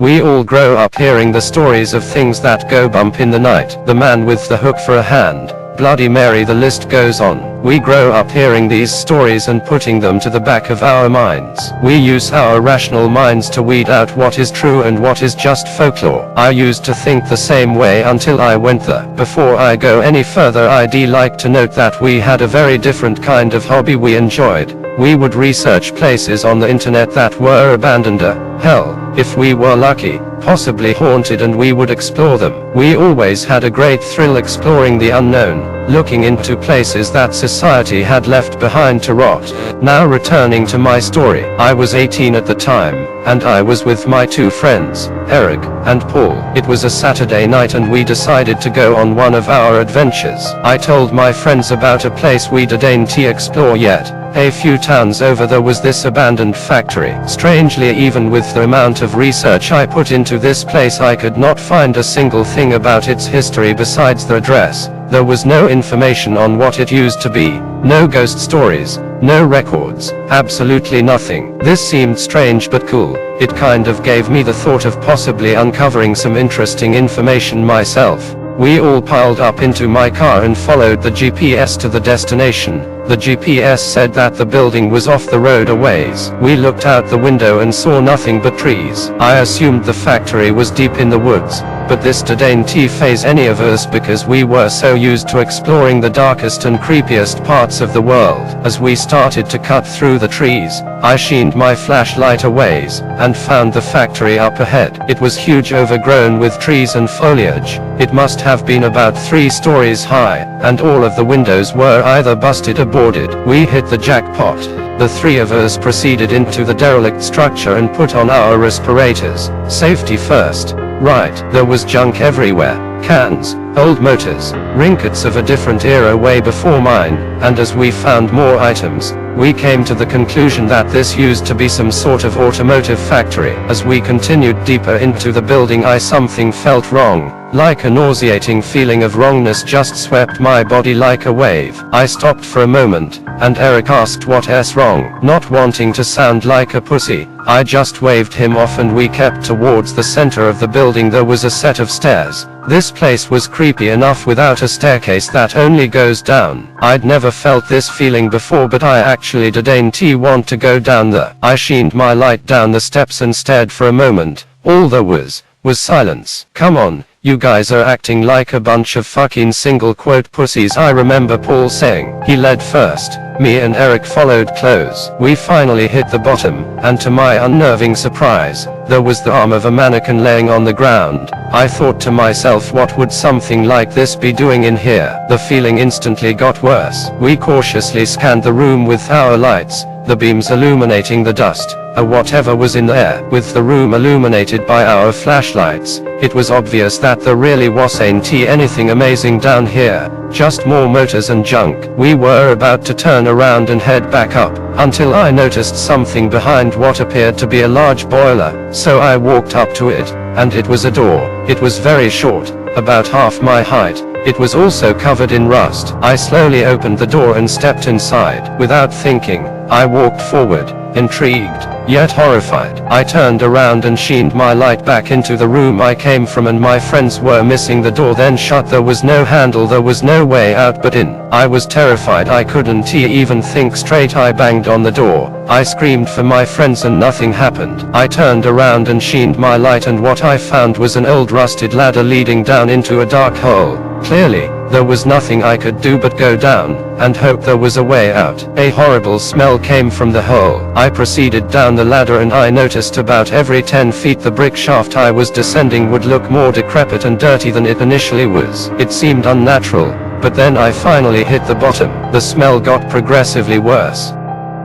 We all grow up hearing the stories of things that go bump in the night. The man with the hook for a hand, Bloody Mary, the list goes on. We grow up hearing these stories and putting them to the back of our minds. We use our rational minds to weed out what is true and what is just folklore. I used to think the same way until I went there. Before I go any further, I'd like to note that we had a very different kind of hobby we enjoyed. We would research places on the internet that were abandoned or, hell, if we were lucky, possibly haunted, and we would explore them. We always had a great thrill exploring the unknown, looking into places that society had left behind to rot. Now returning to my story, I was 18 at the time, and I was with my two friends, Eric and Paul. It was a Saturday night and we decided to go on one of our adventures. I told my friends about a place we didn't explore yet. A few towns over there was this abandoned factory. Strangely, even with the amount of research I put into this place, I could not find a single thing about its history besides the address. There was no information on what it used to be, no ghost stories, no records, absolutely nothing. This seemed strange but cool. It kind of gave me the thought of possibly uncovering some interesting information myself. We all piled up into my car and followed the GPS to the destination. The GPS said that the building was off the road a ways. We looked out the window and saw nothing but trees. I assumed the factory was deep in the woods, but this didn't faze any of us because we were so used to exploring the darkest and creepiest parts of the world. As we started to cut through the trees, I shined my flashlight a ways, and found the factory up ahead. It was huge, overgrown with trees and foliage. It must have been about 3 stories high, and all of the windows were either busted or boarded. We hit the jackpot. The 3 of us proceeded into the derelict structure and put on our respirators. Safety first. Right, there was junk everywhere. Cans, old motors, trinkets of a different era way before mine, and as we found more items, we came to the conclusion that this used to be some sort of automotive factory. As we continued deeper into the building, something felt wrong. Like a nauseating feeling of wrongness just swept my body like a wave. I stopped for a moment, and Eric asked what's wrong. Not wanting to sound like a pussy, I just waved him off and we kept towards the center of the building. There was a set of stairs. This place was creepy enough without a staircase that only goes down. I'd never felt this feeling before, but I actually didn't want to go down there. I shined my light down the steps and stared for a moment. All there was silence. Come on, you guys are acting like a bunch of fucking single quote pussies, I remember Paul saying. He led first. Me and Eric followed close. We finally hit the bottom, and to my unnerving surprise, there was the arm of a mannequin laying on the ground. I thought to myself, what would something like this be doing in here? The feeling instantly got worse. We cautiously scanned the room with our lights, the beams illuminating the dust, or whatever was in there. With the room illuminated by our flashlights, it was obvious that there really wasn't anything amazing down here, just more motors and junk. We were about to turn around and head back up, until I noticed something behind what appeared to be a large boiler, so I walked up to it, and it was a door. It was very short, about half my height. It was also covered in rust. I slowly opened the door and stepped inside. Without thinking, I walked forward, intrigued, yet horrified. I turned around and shined my light back into the room I came from, and my friends were missing. The door then shut. There was no handle. There was no way out but in. I was terrified. I couldn't even think straight. I banged on the door. I screamed for my friends and nothing happened. I turned around and shined my light, and what I found was an old rusted ladder leading down into a dark hole. Clearly, there was nothing I could do but go down, and hope there was a way out. A horrible smell came from the hole. I proceeded down the ladder, and I noticed about every 10 feet the brick shaft I was descending would look more decrepit and dirty than it initially was. It seemed unnatural, but then I finally hit the bottom. The smell got progressively worse.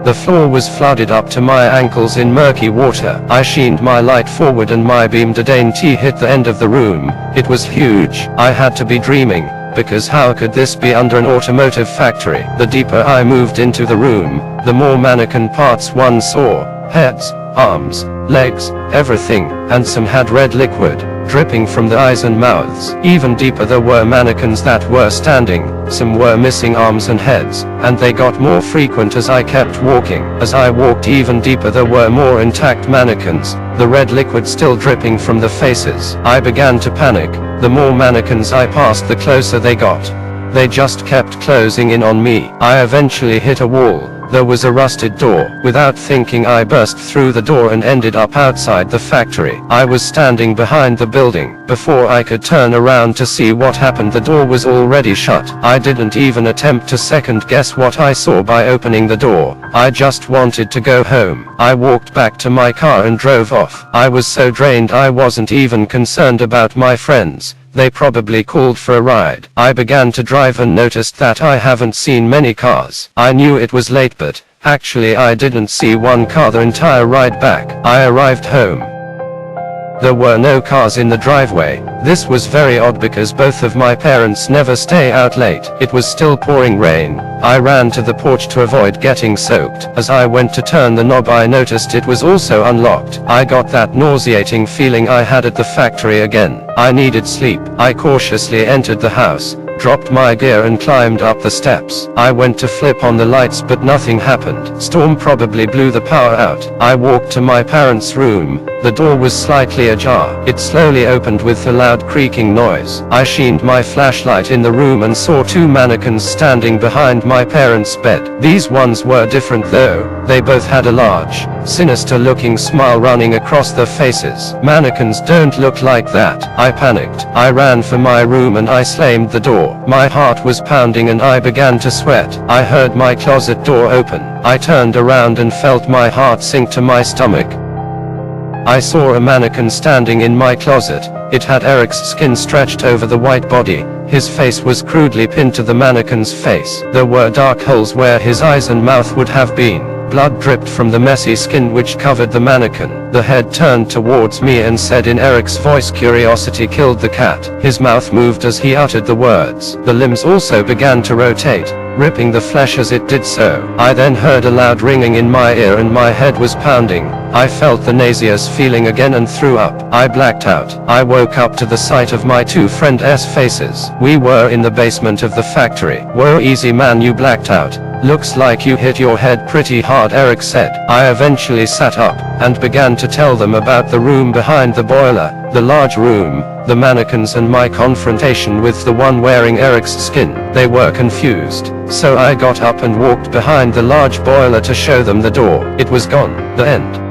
The floor was flooded up to my ankles in murky water. I shined my light forward and my beam didn't hit the end of the room. It was huge. I had to be dreaming, because how could this be under an automotive factory? The deeper I moved into the room, the more mannequin parts one saw. Heads, arms, legs, everything, and some had red liquid. dripping from the eyes and mouths. Even deeper there were mannequins that were standing, some were missing arms and heads, and they got more frequent as I kept walking. As I walked even deeper there were more intact mannequins, the red liquid still dripping from the faces. I began to panic. The more mannequins I passed the closer they got. They just kept closing in on me. I eventually hit a wall. There was a rusted door. Without thinking I burst through the door and ended up outside the factory. I was standing behind the building. Before I could turn around to see what happened, the door was already shut. I didn't even attempt to second guess what I saw by opening the door. I just wanted to go home. I walked back to my car and drove off. I was so drained I wasn't even concerned about my friends. They probably called for a ride. I began to drive and noticed that I haven't seen many cars. I knew it was late, but actually I didn't see one car the entire ride back. I arrived home. There were no cars in the driveway. This was very odd because both of my parents never stay out late. It was still pouring rain. I ran to the porch to avoid getting soaked. As I went to turn the knob I noticed it was also unlocked. I got that nauseating feeling I had at the factory again. I needed sleep. I cautiously entered the house, dropped my gear and climbed up the steps. I went to flip on the lights but nothing happened. Storm probably blew the power out. I walked to my parents' room. The door was slightly ajar. It slowly opened with a loud creaking noise. I shined my flashlight in the room and saw two mannequins standing behind my parents' bed. These ones were different though. They both had a large, sinister looking smile running across their faces. Mannequins don't look like that. I panicked. I ran for my room and I slammed the door. My heart was pounding and I began to sweat. I heard my closet door open. I turned around and felt my heart sink to my stomach. I saw a mannequin standing in my closet. It had Eric's skin stretched over the white body. His face was crudely pinned to the mannequin's face. There were dark holes where his eyes and mouth would have been. Blood dripped from the messy skin which covered the mannequin. The head turned towards me and said in Eric's voice, "Curiosity killed the cat." His mouth moved as he uttered the words. The limbs also began to rotate, ripping the flesh as it did so. I then heard a loud ringing in my ear and my head was pounding. I felt the nauseous feeling again and threw up. I blacked out. I woke up to the sight of my two friends' faces. We were in the basement of the factory. "Whoa, easy man, you blacked out. Looks like you hit your head pretty hard," Eric said. I eventually sat up and began to tell them about the room behind the boiler, the large room, the mannequins and my confrontation with the one wearing Eric's skin. They were confused. So I got up and walked behind the large boiler to show them the door. It was gone. The end.